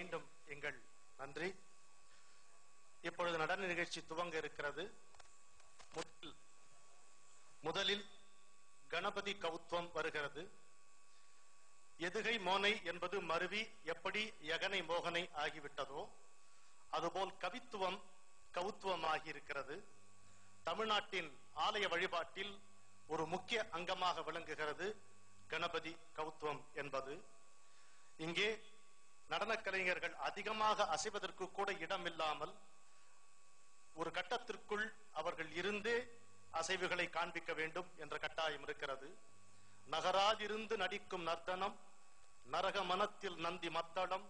மீண்டும் எங்கள் நன்றி. இப்பொழுது நடன நிகழ்ச்சி துவங்க இருக்கிறது. முதலில் கணபதி கவுத்துவம் வருகிறது. எதுகை மோனை என்பது மருவி எப்படி யகனை மோகனை ஆகிவிட்டதோ அதுபோல் கவித்துவம் கவுத்துவம் ஆகியிருக்கிறது. தமிழ்நாட்டின் ஆலய வழிபாட்டில் ஒரு முக்கிய அங்கமாக விளங்குகிறது கணபதி கவுத்துவம் என்பது. இங்கே நடன கலைஞர்கள் அதிகமாக அசைவதற்கு கூட இடமில்லாமல் ஒரு கட்டத்திற்குள் அவர்கள் இருந்தே அசைவுகளை காண்பிக்க வேண்டும் என்ற கட்டாயம் இருக்கிறது. நகராதிருந்து நடிக்கும் நர்த்தனம், நரக மனத்தில் நந்தி மத்தளம்,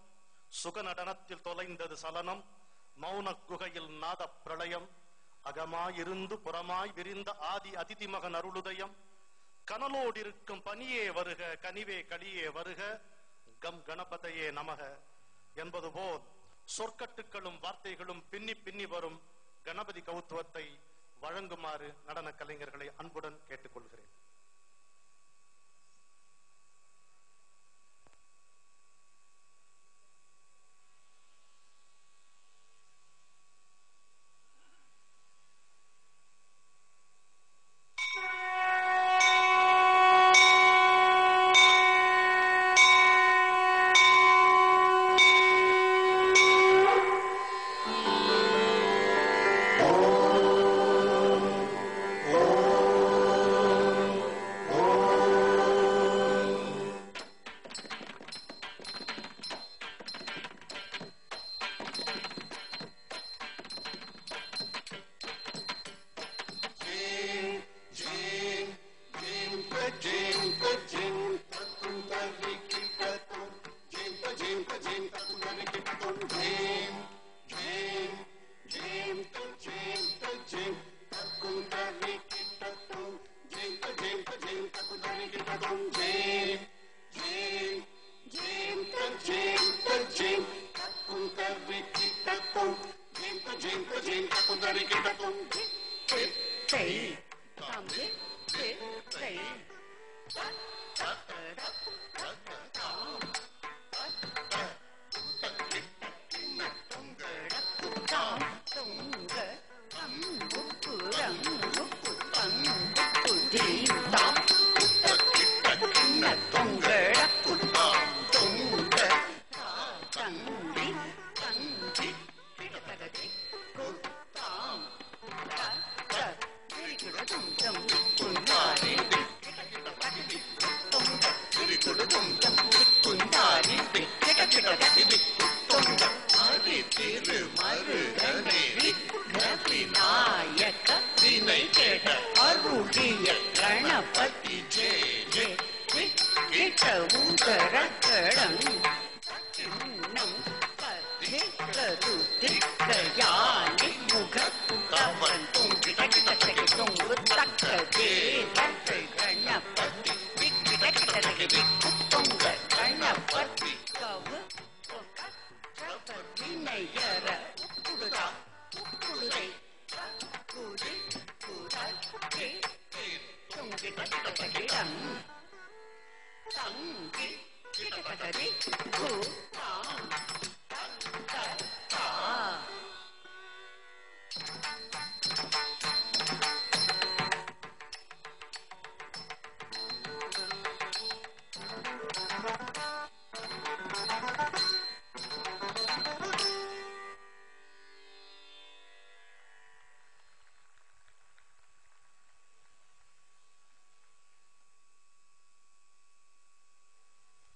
சுக நடனத்தில் தொலைந்தது சலனம், மௌன குகையில் நாத பிரளயம், அகமாயிருந்து புறமாய் விரிந்த ஆதி அதிதி மகன் அருளுதயம், கனலோடு இருக்கும் பனியே வருக கனிவே களியே வருக, கம் கணபதையே நமக என்பது போல் சொற்கட்டுகளும் வார்த்தைகளும் பின்னி பின்னி வரும் கணபதி கவுத்துவத்தை வழங்குமாறு நடன கலைஞர்களை அன்புடன் கேட்டுக்கொள்கிறேன்.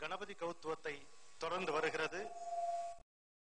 கணபதி கவுத்துவத்தை தொடர்ந்து வருகிறது